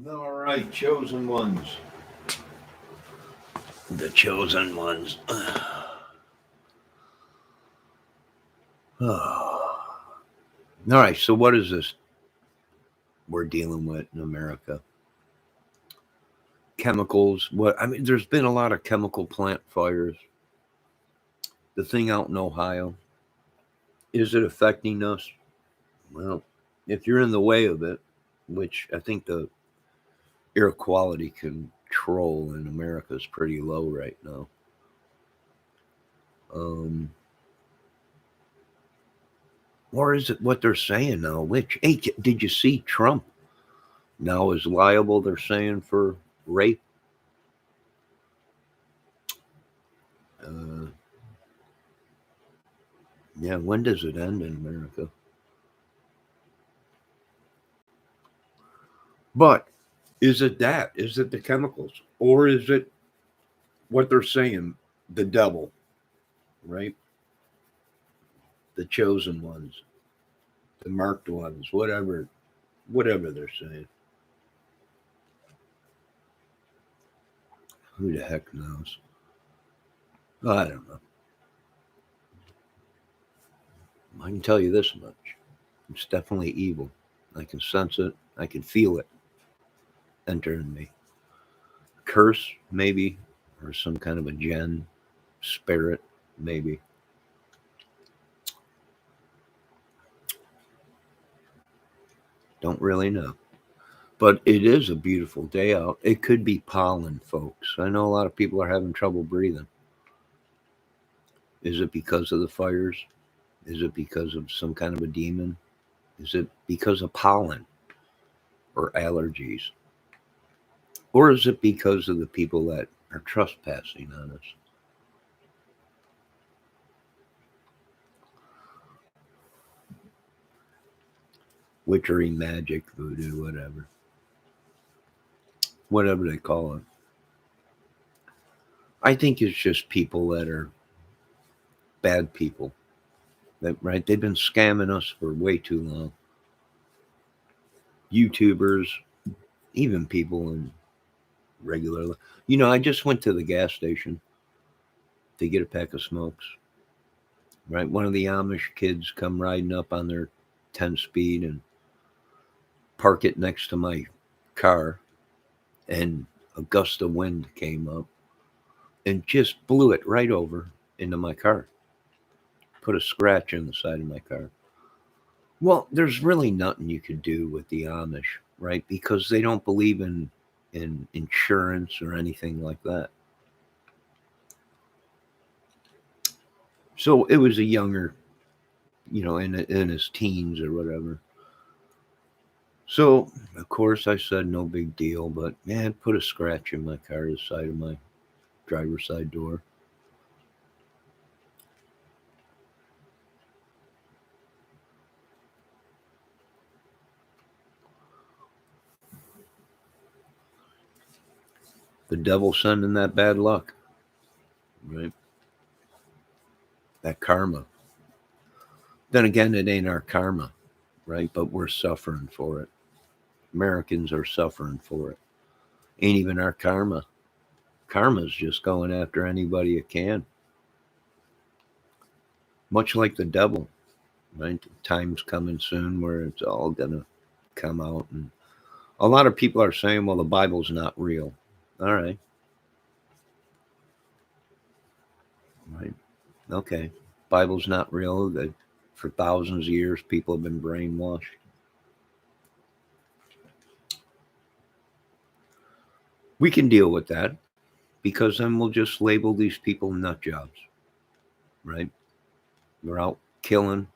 All right, chosen ones. The chosen ones. All right, so what is this we're dealing with in America? Chemicals. What I mean, there's been a lot of chemical plant fires. The thing out in Ohio, is it affecting us? Well, if you're in the way of it, which I think the air quality control in America is pretty low right now. Um, or is it what they're saying now? Which, hey, did you see Trump now is liable, they're saying, for rape? Uh, yeah, when does it end in America? But is it that? Is it the chemicals? Or is it what they're saying, the devil, right? The chosen ones, the marked ones, whatever they're saying. Who the heck knows? I don't know. I can tell you this much. It's definitely evil. I can sense it. I can feel it entering me. Curse, maybe, or some kind of a gen spirit, maybe. Don't really know. But it is a beautiful day out. It could be pollen, folks. I know a lot of people are having trouble breathing. Is it because of the fires? Is it because of some kind of a demon? Is it because of pollen or allergies? Or is it because of the people that are trespassing on us? Witchery, magic, voodoo, whatever they call it. I think it's just people that are bad people. That, right? They've been scamming us for way too long. YouTubers, even people in regular. I just went to the gas station to get a pack of smokes. Right, one of the Amish kids come riding up on their 10 speed and park it next to my car, and a gust of wind came up and just blew it right over into my car. Put a scratch in the side of my car. Well, there's really nothing you could do with the Amish, right? Because they don't believe in insurance or anything like that. So it was a younger, in his teens or whatever. So of course I said no big deal, but man, put a scratch in my car, the side of my driver's side door. The devil sending that bad luck, right? That karma. Then again, it ain't our karma, right? But we're suffering for it. Americans are suffering for it. Ain't even our karma. Karma's just going after anybody it can. Much like the devil, right? Time's coming soon where it's all gonna come out. And a lot of people are saying, well, the Bible's not real. All right. Right. Okay. Bible's not real. That for thousands of years people have been brainwashed. We can deal with that because then we'll just label these people nut jobs, right? They're out killing.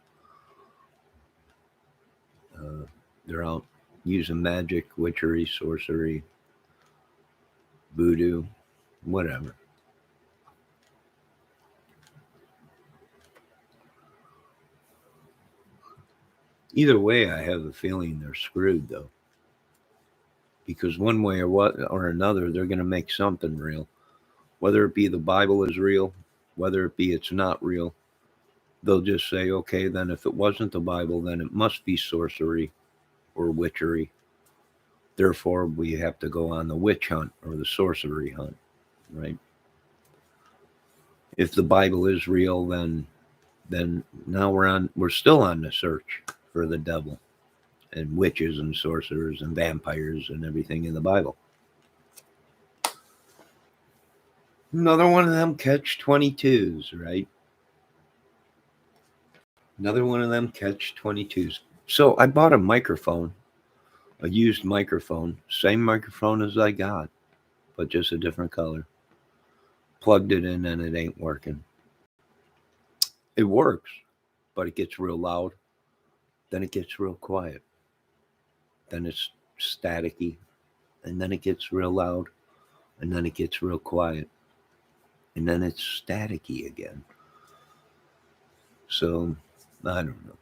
Uh, they're out using magic, witchery, sorcery, voodoo, whatever. Either way, I have a feeling they're screwed though, because one way or another, they're going to make something real. Whether it be the Bible is real, whether it be it's not real, they'll just say, okay, then if it wasn't the Bible, then it must be sorcery or witchery Therefore, we have to go on the witch hunt or the sorcery hunt, right? If the Bible is real, then now we're still on the search for the devil and witches and sorcerers and vampires and everything in the Bible. Another one of them catch 22s, right? Another one of them catch 22s. So I bought a microphone, a used microphone, same microphone as I got, but just a different color. Plugged it in and it ain't working. It works, but it gets real loud. Then it gets real quiet. Then it's staticky. And then it gets real loud. And then it gets real quiet. And then it's staticky again. So, I don't know.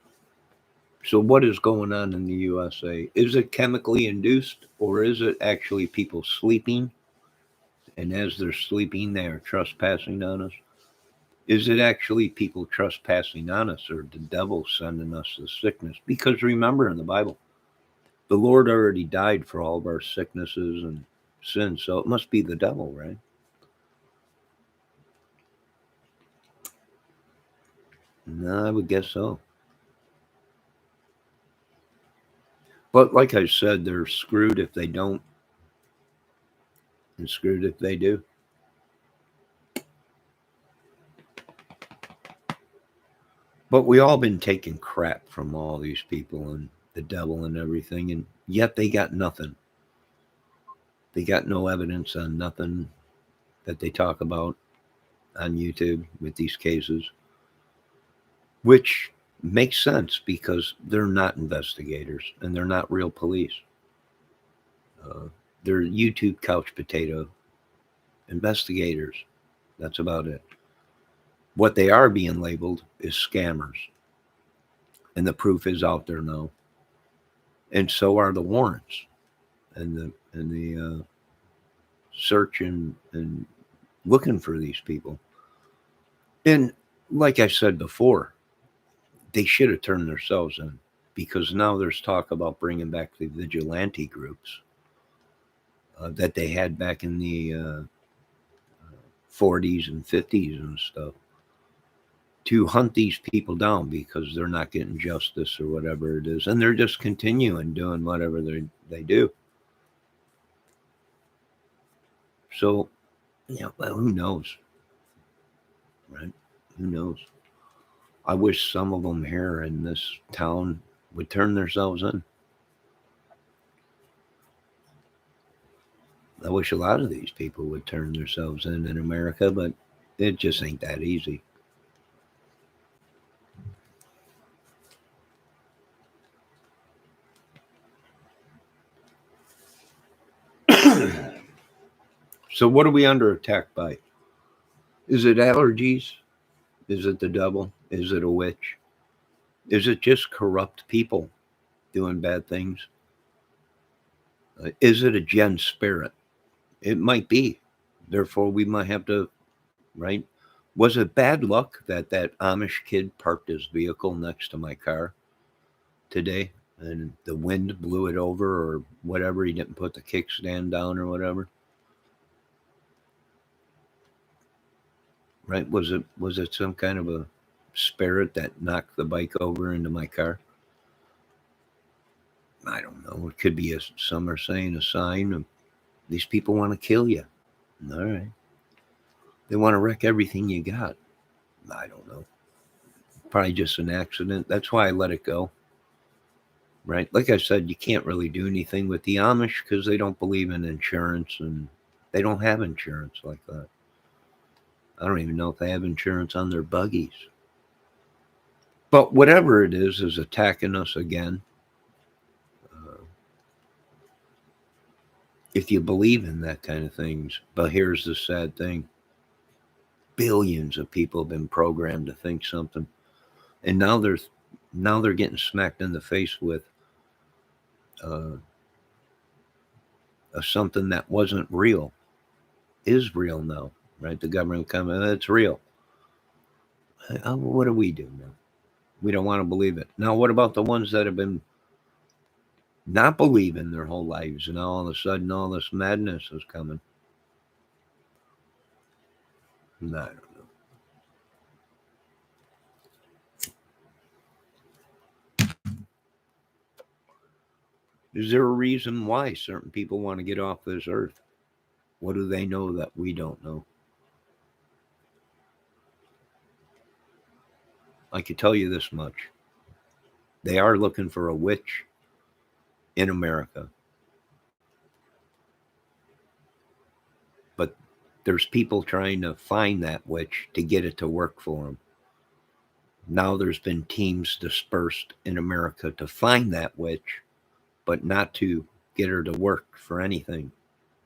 So, what is going on in the USA? Is it chemically induced or is it actually people sleeping? And as they're sleeping, they are trespassing on us? Is it actually people trespassing on us or the devil sending us the sickness? Because remember in the Bible, the Lord already died for all of our sicknesses and sins. So it must be the devil, right? No, I would guess so. But like I said, they're screwed if they don't and screwed if they do. But we all been taking crap from all these people and the devil and everything, and yet they got nothing. They got no evidence on nothing that they talk about on YouTube with these cases, which makes sense because they're not investigators and they're not real police. Uh, they're YouTube couch potato investigators. That's about it. What they are being labeled is scammers, and the proof is out there now. And so are the warrants and the search and looking for these people. And like I said before, they should have turned themselves in because now there's talk about bringing back the vigilante groups that they had back in the 40s and 50s and stuff to hunt these people down because they're not getting justice or whatever it is. And they're just continuing doing whatever they do. So, yeah, well, who knows? Right? Who knows? I wish some of them here in this town would turn themselves in. I wish a lot of these people would turn themselves in America, but it just ain't that easy. So, what are we under attack by? Is it allergies? Is it the devil? Is it a witch? Is it just corrupt people doing bad things? Is it a gen spirit? It might be. Therefore, we might have to, right? Was it bad luck that that Amish kid parked his vehicle next to my car today and the wind blew it over or whatever? He didn't put the kickstand down or whatever. Right? Was it some kind of a spirit that knocked the bike over into my car? I don't know. It could be some are saying a sign of these people want to kill you. All right. They want to wreck everything you got. I don't know. Probably just an accident. That's why I let it go. Right? Like I said, you can't really do anything with the Amish because they don't believe in insurance and they don't have insurance like that. I don't even know if they have insurance on their buggies. But whatever it is attacking us again. Uh, if you believe in that kind of things, but here's the sad thing: billions of people have been programmed to think something, and now they're getting smacked in the face with uh, something that wasn't real is real now, right? The government coming, it's real. What do we do now? We don't want to believe it. Now, what about the ones that have been not believing their whole lives, and all of a sudden all this madness is coming. I don't know. Is there a reason why certain people want to get off this earth? What do they know that we don't know? I could tell you this much. They are looking for a witch in America. But there's people trying to find that witch to get it to work for them. Now there's been teams dispersed in America to find that witch, but not to get her to work for anything.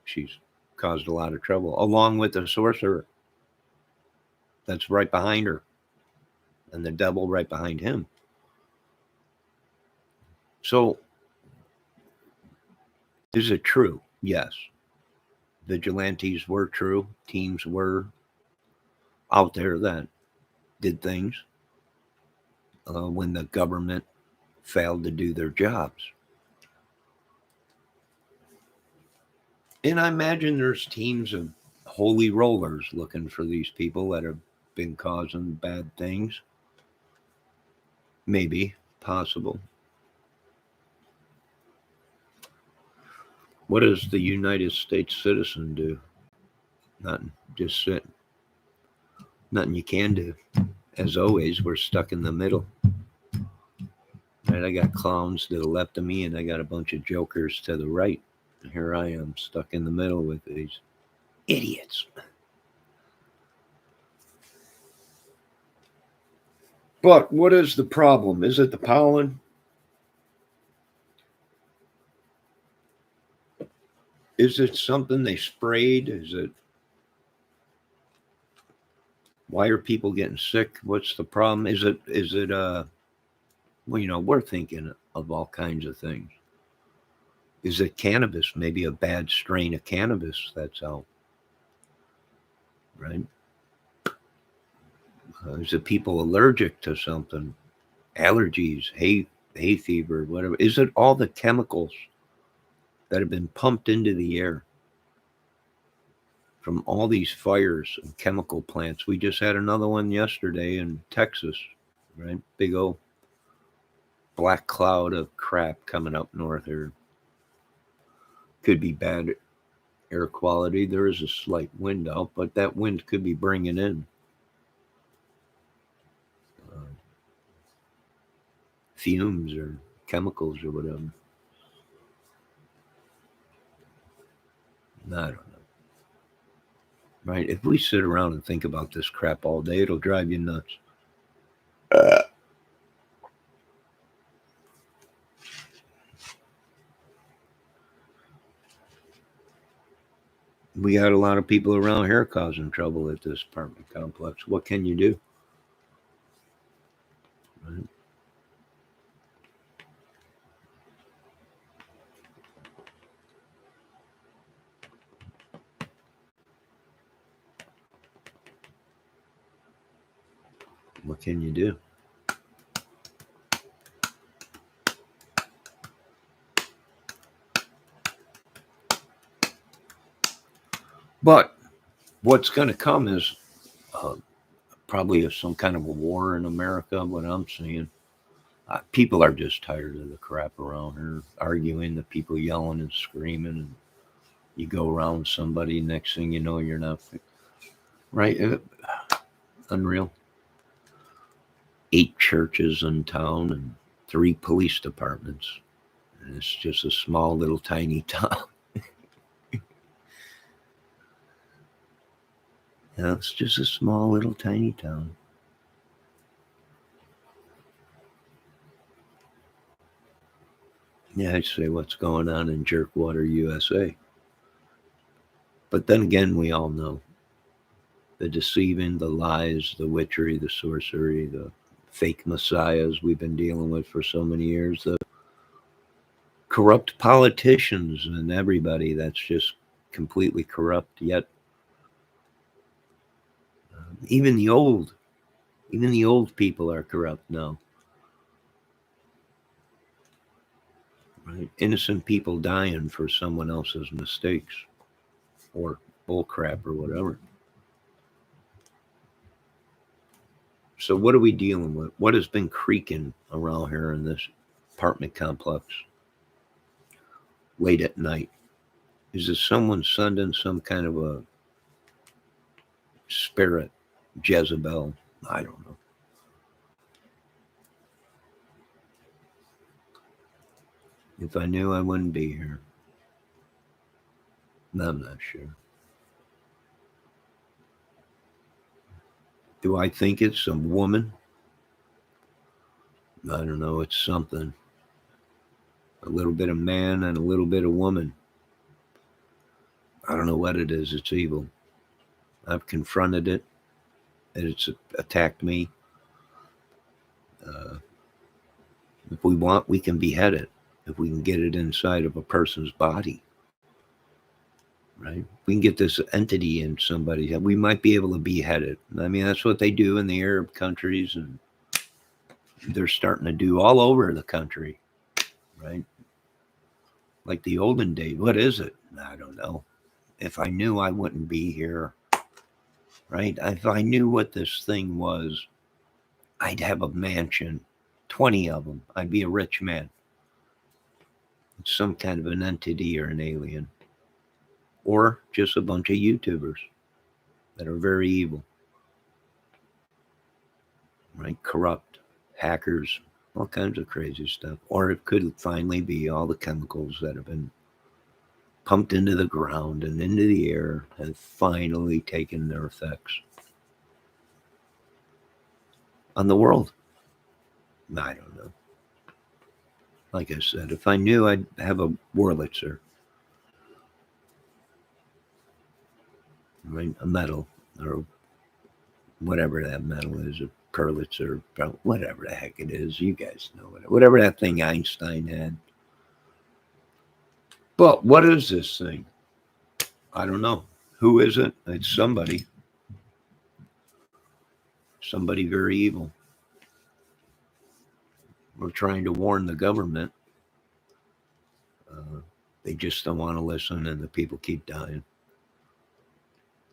She's caused a lot of trouble, along with the sorcerer that's right behind her and the devil right behind him. So, is it true? Yes. Vigilantes were true. Teams were out there that did things when the government failed to do their jobs. And I imagine there's teams of holy rollers looking for these people that have been causing bad things. Maybe possible. What does the United States citizen do? Nothing. Just sit. Nothing you can do. As always, we're stuck in the middle. Right, I got clowns to the left of me, and I got a bunch of jokers to the right. And here I am, stuck in the middle with these idiots. But what is the problem? Is it the pollen? Is it something they sprayed? Is it, why are people getting sick? What's the problem? Is it well, we're thinking of all kinds of things. Is it cannabis? Maybe a bad strain of cannabis that's out, right? Is it people allergic to something? Allergies, hay fever, whatever. Is it all the chemicals that have been pumped into the air from all these fires and chemical plants? We just had another one yesterday in Texas, right? Big old black cloud of crap coming up north here. Could be bad air quality. There is a slight wind out, but that wind could be bringing in fumes or chemicals or whatever. I don't know. Right? If we sit around and think about this crap all day, it'll drive you nuts. We got a lot of people around here causing trouble at this apartment complex. What can you do? Right? What can you do? But what's going to come is probably some kind of a war in America. What I'm seeing, people are just tired of the crap around here, arguing, the people yelling and screaming, and you go around somebody, next thing you know, you're not right. Unreal. 8 churches in town and 3 police departments, and it's just a small little tiny town. It's just a small little tiny town. Yeah, I'd say what's going on in Jerkwater, USA. But then again, we all know the deceiving, the lies, the witchery, the sorcery, the fake messiahs we've been dealing with for so many years, the corrupt politicians and everybody that's just completely corrupt. Yet even the old people are corrupt now. right? Innocent people dying for someone else's mistakes or bull crap or whatever. So what are we dealing with? What has been creaking around here in this apartment complex late at night? Is it someone sending some kind of a spirit, Jezebel? I don't know. If I knew, I wouldn't be here. I'm not sure. Do I think it's a woman? I don't know. It's something. A little bit of man and a little bit of woman. I don't know what it is. It's evil. I've confronted it. And it's attacked me. Uh, if we want, we can behead it. If we can get it inside of a person's body, right? We can get this entity in somebody. We might be able to behead it. I mean, that's what they do in the Arab countries, and they're starting to do all over the country, right? Like the olden days. What is it? I don't know. If I knew, I wouldn't be here, right? If I knew what this thing was, I'd have a mansion, 20 of them. I'd be a rich man. It's some kind of an entity or an alien. Or just a bunch of YouTubers that are very evil, right? Corrupt, hackers, all kinds of crazy stuff. Or it could finally be all the chemicals that have been pumped into the ground and into the air have finally taken their effects on the world. I don't know. Like I said, if I knew, I'd have a Wurlitzer, right? A metal or whatever that metal is, a Purlitzer, whatever the heck it is. You guys know it. Whatever that thing Einstein had. But what is this thing? I don't know. Who is it? It's somebody. Somebody very evil. We're trying to warn the government. They just don't want to listen, and the people keep dying.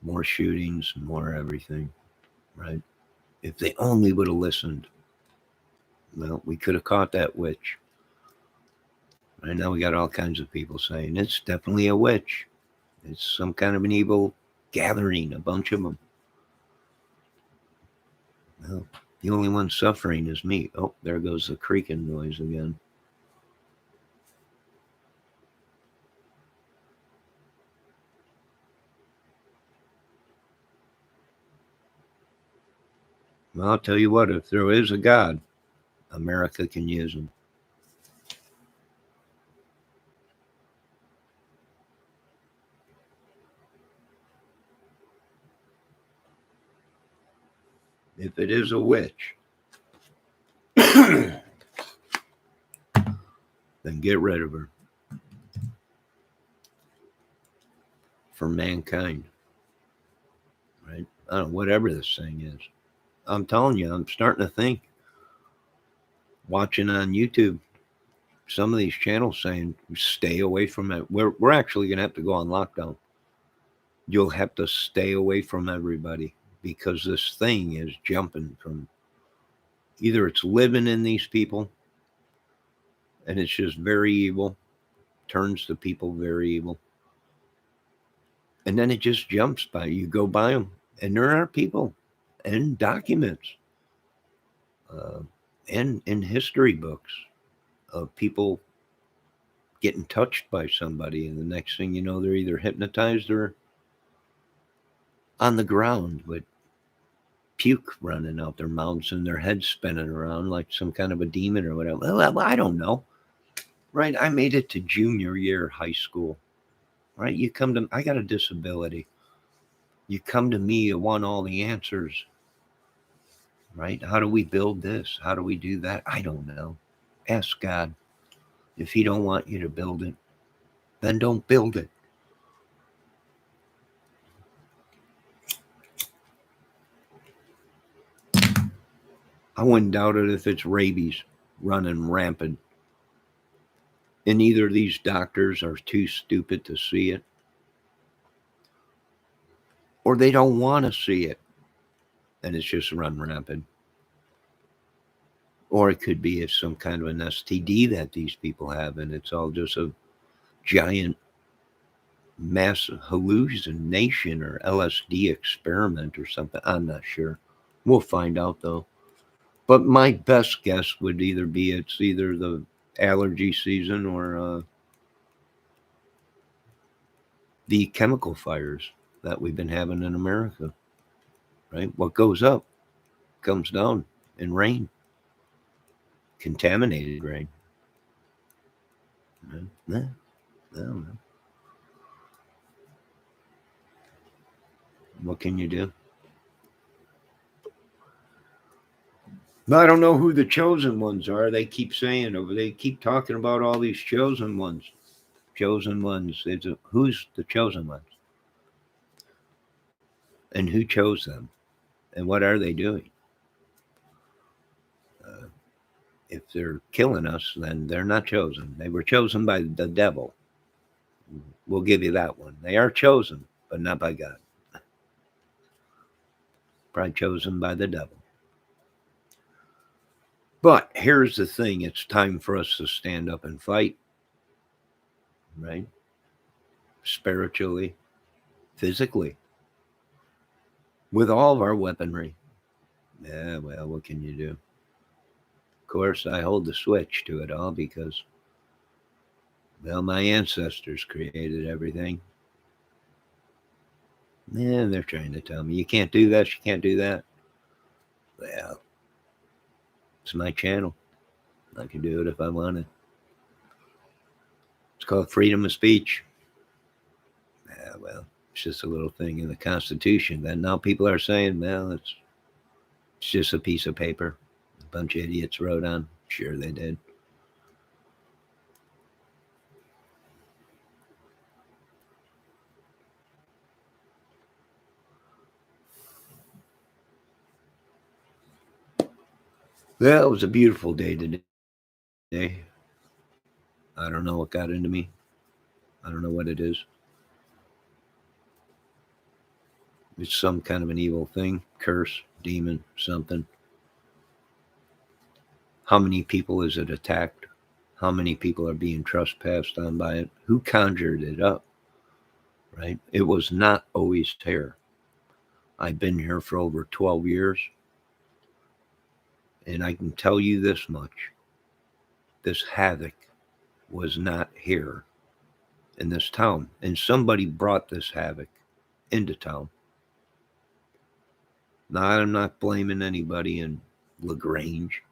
More shootings, more everything, right? If they only would have listened, well, we could have caught that witch. Right now, we got all kinds of people saying it's definitely a witch. It's some kind of an evil gathering, a bunch of them. Well, the only one suffering is me. Oh, there goes the creaking noise again. Well, I'll tell you what, if there is a God, America can use him. If it is a witch, then get rid of her. For mankind, right? I don't know, whatever this thing is. I'm telling you, I'm starting to think, watching on YouTube, some of these channels saying, stay away from it. We're actually going to have to go on lockdown. You'll have to stay away from everybody because this thing is jumping from either it's living in these people and it's just very evil, turns the people very evil. And then it just jumps by. You go by them, and there are people and documents and in history books of people getting touched by somebody, and the next thing you know, they're either hypnotized or on the ground with puke running out their mouths and their heads spinning around like some kind of a demon or whatever. Well, I don't know. Right? I made it to junior year high school. Right? I got a disability. You come to me, you want all the answers. Right? How do we build this? How do we do that? I don't know. Ask God. If he don't want you to build it, then don't build it. I wouldn't doubt it if it's rabies running rampant. And either these doctors are too stupid to see it, or they don't want to see it, and it's just run rampant. Or it could be it's some kind of an STD that these people have, and it's all just a giant mass hallucination or LSD experiment or something. I'm not sure. We'll find out though. But my best guess would either be it's either the allergy season or the chemical fires that we've been having in America. Right? What goes up comes down in rain, contaminated rain. Yeah, I don't know. What can you do? I don't know who the chosen ones are. They keep saying over. They keep talking about all these chosen ones. Chosen ones. Who's the chosen ones? And who chose them? And what are they doing? Uh, if they're killing us, then they're not chosen. They were chosen by the devil. We'll give you that one. They are chosen, but not by God. Probably chosen by the devil. But here's the thing, it's time for us to stand up and fight, right? Spiritually, physically, with all of our weaponry. Yeah, well, what can you do? Of course, I hold the switch to it all because, well, my ancestors created everything. Yeah, they're trying to tell me, you can't do this, you can't do that. Well, it's my channel. I can do it if I wanted. It's called freedom of speech. Yeah, well, it's just a little thing in the Constitution that now people are saying, well, it's just a piece of paper. A bunch of idiots wrote on. Sure, they did. Well, it was a beautiful day today. I don't know what got into me. I don't know what it is. It's some kind of an evil thing, curse, demon, something. How many people is it attacked? How many people are being trespassed on by it? Who conjured it up? Right? It was not always here. I've been here for over 12 years, and I can tell you this much. This havoc was not here in this town. And somebody brought this havoc into town. Now, I'm not blaming anybody in LaGrange.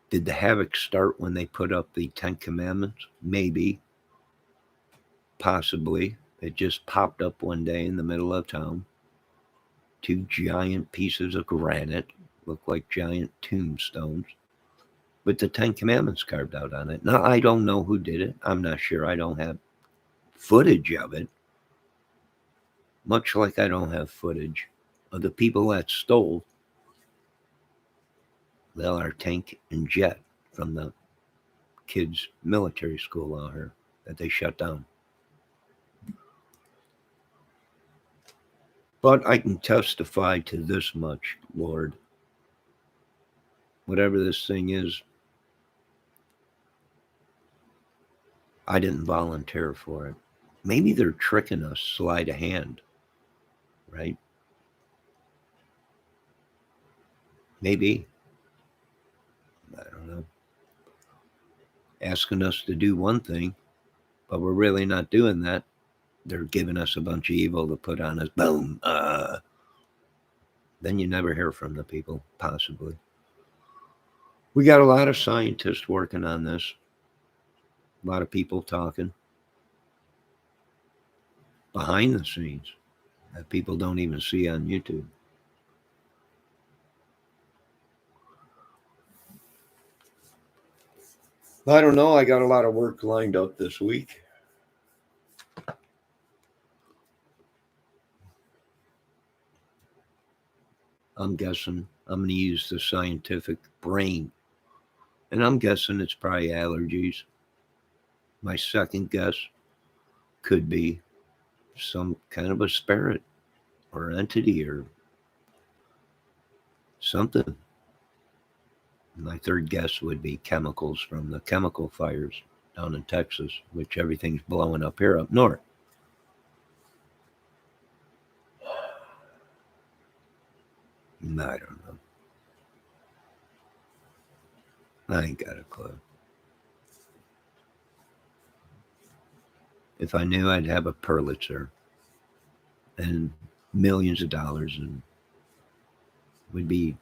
Did the havoc start when they put up the Ten Commandments? Maybe. Possibly. It just popped up one day in the middle of town. Two giant pieces of granite, look like giant tombstones, with the Ten Commandments carved out on it. Now, I don't know who did it. I'm not sure. I don't have footage of it. Much like I don't have footage of the people that stole, well, our tank and jet from the kids' military school out here that they shut down. But I can testify to this much, Lord. Whatever this thing is, I didn't volunteer for it. Maybe they're tricking us sleight of hand, right? Maybe. I don't know. Asking us to do one thing, but we're really not doing that. They're giving us a bunch of evil to put on us. Boom. Then you never hear from the people, possibly. We got a lot of scientists working on this, a lot of people talking behind the scenes that people don't even see on YouTube. I don't know. I got a lot of work lined up this week. I'm guessing I'm going to use the scientific brain. And I'm guessing it's probably allergies. My second guess could be some kind of a spirit or entity or something. My third guess would be chemicals from the chemical fires down in Texas, which everything's blowing up here up north. I don't know. I ain't got a clue. If I knew, I'd have a Purlitzer and millions of dollars and would be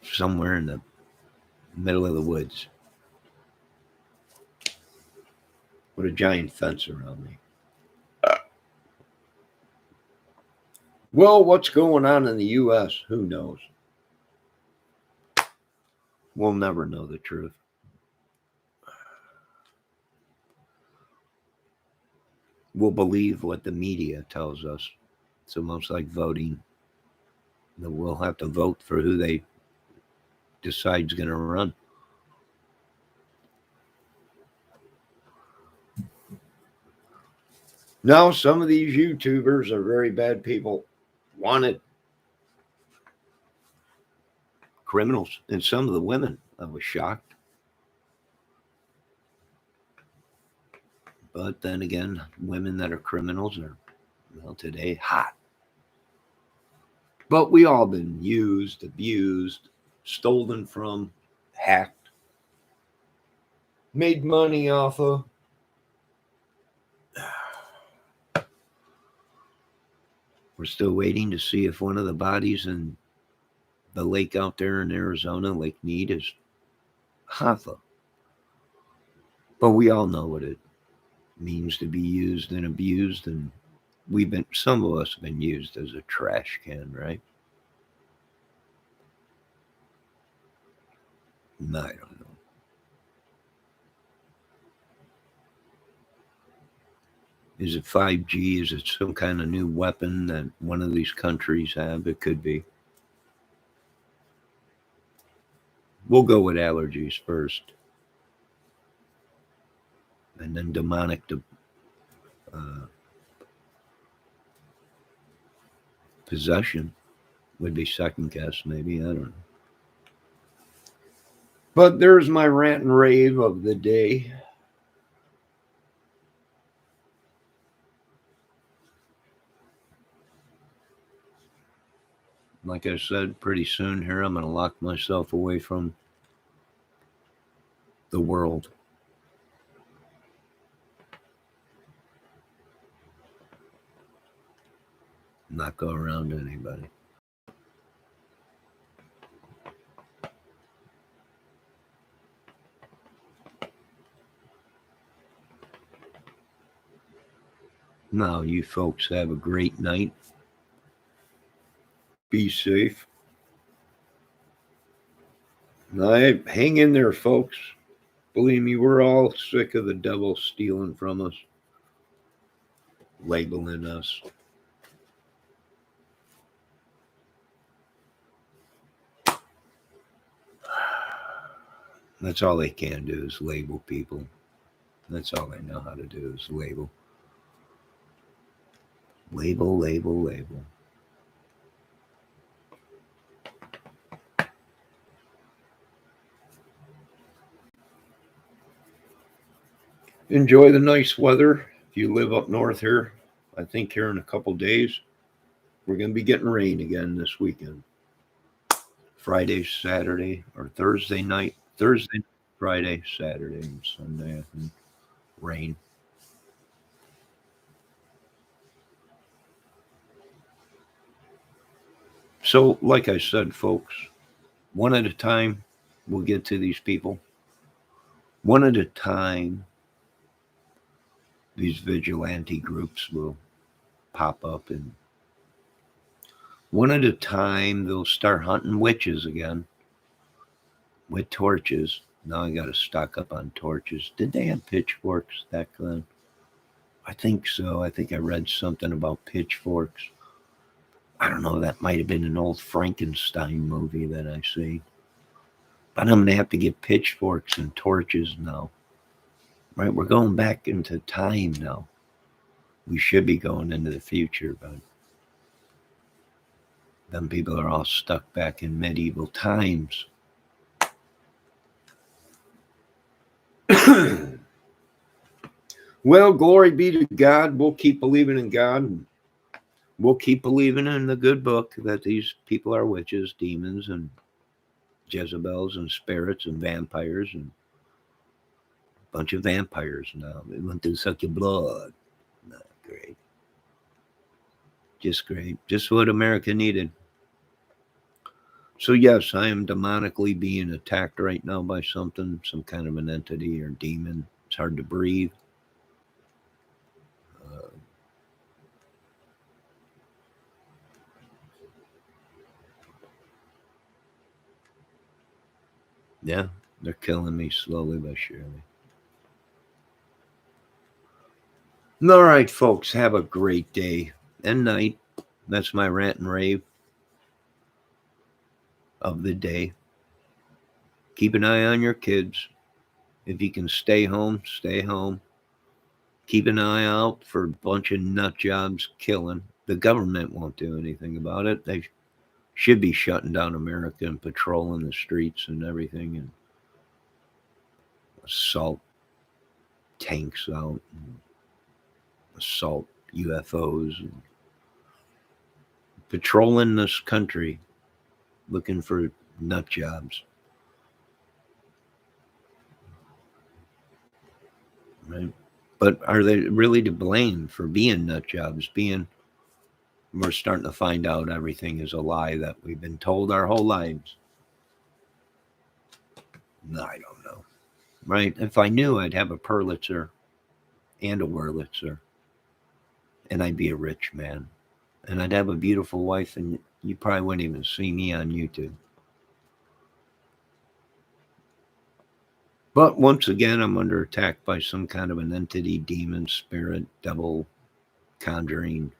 somewhere in the middle of the woods with a giant fence around me. Well, what's going on in the U.S.? Who knows? We'll never know the truth. We'll believe what the media tells us. It's almost like voting. We'll have to vote for who they decide's going to run. Now, some of these YouTubers are very bad people, wanted criminals, and some of the women. I was shocked. But then again, women that are criminals are, well, today hot. But we all been used, abused, stolen from, hacked, made money off of. We're still waiting to see if one of the bodies in the lake out there in Arizona, Lake Mead, is Hoffa. But we all know what it means to be used and abused, and some of us have been used as a trash can, right? I don't know. Is it 5G? Is it some kind of new weapon that one of these countries have? It could be. We'll go with allergies first. And then demonic possession would be second guess, maybe. I don't know. But there's my rant and rave of the day. Like I said, pretty soon here, I'm going to lock myself away from the world. Not go around to anybody. Now, you folks have a great night. Be safe. Hang in there, folks. Believe me, we're all sick of the devil stealing from us, labeling us. That's all they can do is label people. That's all they know how to do is label. Label, label, label. Enjoy the nice weather. If you live up north here, I think here in a couple days, we're going to be getting rain again this weekend. Friday, Saturday, or Thursday night. Thursday, Friday, Saturday, and Sunday, I think. Rain. So, like I said, folks, one at a time, we'll get to these people. One at a time, these vigilante groups will pop up, and one at a time, they'll start hunting witches again with torches. Now I got to stock up on torches. Did they have pitchforks back then? I think so. I think I read something about pitchforks. I don't know. That might have been an old Frankenstein movie that I see. But I'm going to have to get pitchforks and torches now. Right? We're going back into time now. We should be going into the future, but them people are all stuck back in medieval times. Well, glory be to God. We'll keep believing in God. We'll keep believing in the good book that these people are witches, demons, and Jezebels, and spirits, and vampires, and a bunch of vampires now. They want to suck your blood. Not great. Just great. Just what America needed. So, yes, I am demonically being attacked right now by something, some kind of an entity or demon. It's hard to breathe. Uh, yeah, they're killing me slowly but surely. All right, folks, have a great day and night. That's my rant and rave of the day. Keep an eye on your kids. If you can stay home, stay home. Keep an eye out for a bunch of nut jobs killing. The government won't do anything about it. They should be shutting down America and patrolling the streets and everything and assault tanks out and assault UFOs and patrolling this country looking for nut jobs. Right? But are they really to blame for being nut jobs? We're starting to find out everything is a lie that we've been told our whole lives. No, I don't know. Right? If I knew, I'd have a Purlitzer and a Wurlitzer, and I'd be a rich man, and I'd have a beautiful wife, and you probably wouldn't even see me on YouTube. But once again, I'm under attack by some kind of an entity, demon, spirit, devil, conjuring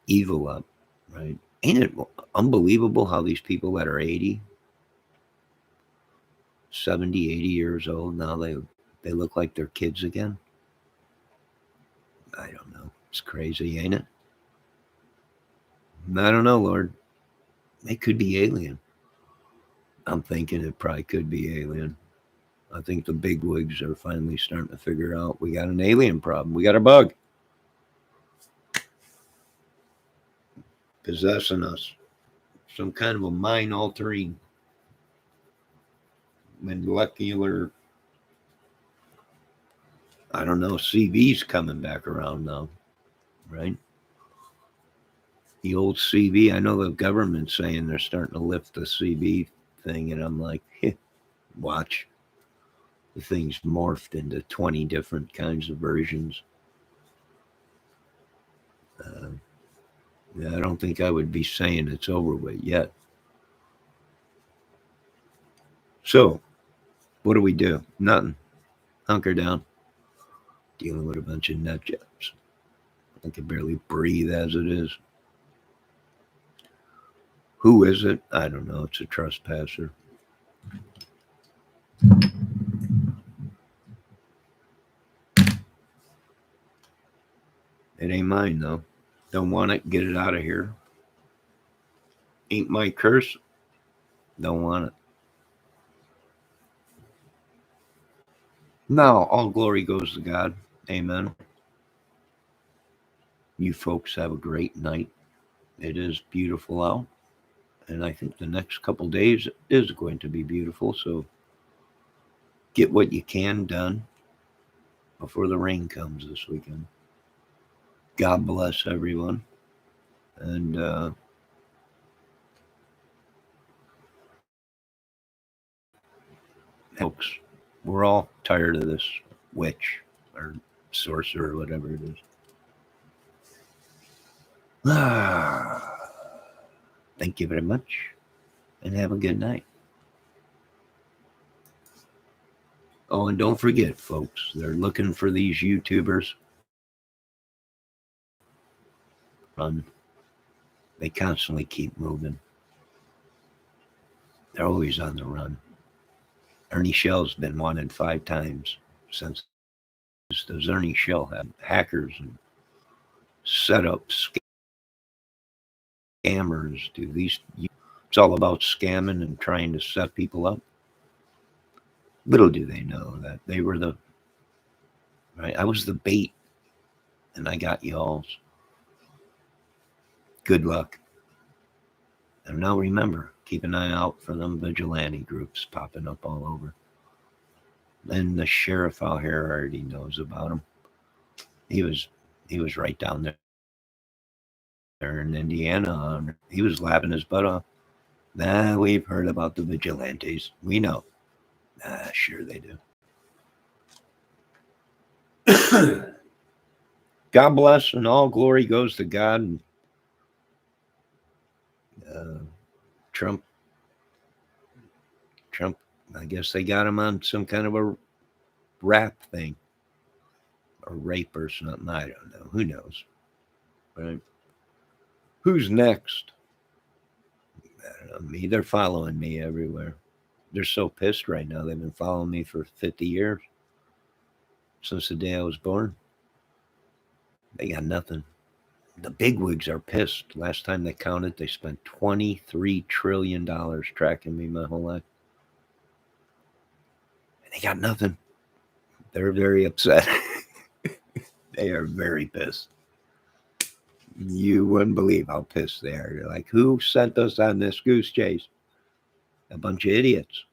evil up, right? Ain't it unbelievable how these people that are 80, 70, 80 years old now, they look like they're kids again? I don't know. It's crazy, ain't it? I don't know, Lord. It could be alien. I'm thinking it probably could be alien. I think the bigwigs are finally starting to figure out we got an alien problem. We got a bug possessing us. Some kind of a mind altering molecular, I don't know, CV's coming back around now, right? The old CV, I know the government's saying they're starting to lift the CV thing, and I'm like, watch. The thing's morphed into 20 different kinds of versions. Uh, yeah, I don't think I would be saying it's over with yet. So, what do we do? Nothing. Hunker down. Dealing with a bunch of nut jobs. I can barely breathe as it is. Who is it? I don't know. It's a trespasser. It ain't mine, though. Don't want it. Get it out of here. Ain't my curse. Don't want it. Now, all glory goes to God. Amen. You folks have a great night. It is beautiful out. And I think the next couple days is going to be beautiful. So get what you can done before the rain comes this weekend. God bless everyone. And folks, we're all tired of this witch or sorcerer or whatever it is. Thank you very much and have a good night. Oh, and don't forget, folks, they're looking for these YouTubers. Run. They constantly keep moving. They're always on the run. Ernie Shell's been wanted 5 times since those Ernie Shell had hackers and set up scammers do these. It's all about scamming and trying to set people up. Little do they know that they were the right. I was the bait, and I got y'all's. Good luck. And now remember, keep an eye out for them vigilante groups popping up all over. And the sheriff out here already knows about them. He was right down there in Indiana. He was laughing his butt off. Nah, we've heard about the vigilantes. We know. Sure they do. God bless, and all glory goes to God. And, Trump, I guess they got him on some kind of a rap thing, or rape or something. I don't know. Who knows? Right? Who's next? I don't know. Me. They're following me everywhere. They're so pissed right now. They've been following me for 50 years since the day I was born. They got nothing. The bigwigs are pissed. Last time they counted, they spent $23 trillion tracking me my whole life. And they got nothing. They're very upset. They are very pissed. You wouldn't believe how pissed they are. They're like, who sent us on this goose chase? A bunch of idiots.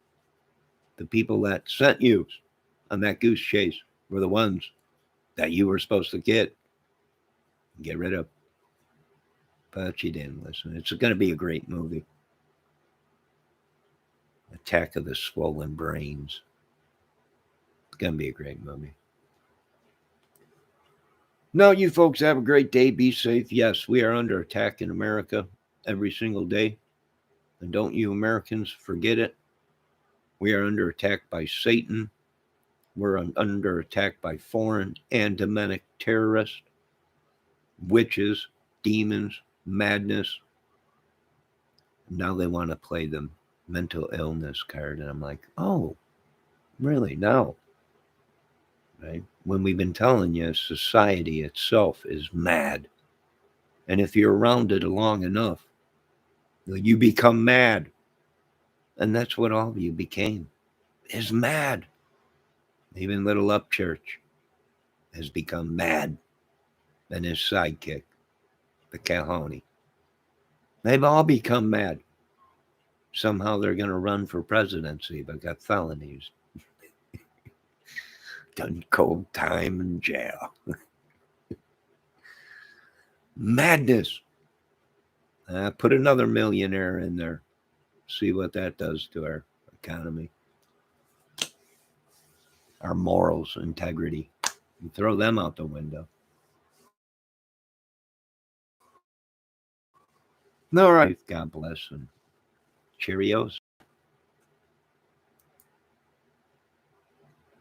The people that sent you on that goose chase were the ones that you were supposed to get rid of. But you didn't listen. It's going to be a great movie. Attack of the Swollen Brains. It's going to be a great movie. No, you folks have a great day. Be safe. Yes, we are under attack in America every single day. And don't you Americans forget it. We are under attack by Satan. We're under attack by foreign and domestic terrorists, witches, demons, madness. Now they want to play the mental illness card. And I'm like, oh, really? No. Right? When we've been telling you society itself is mad. And if you're around it long enough, you become mad. And that's what all of you became, is mad. Even Little Upchurch has become mad. And his sidekick, the Calhoun. They've all become mad. Somehow they're going to run for presidency, but got felonies. Done cold time in jail. Madness. Put another millionaire in there. See what that does to our economy. Our morals, integrity. You throw them out the window. All right. God bless and cheerios.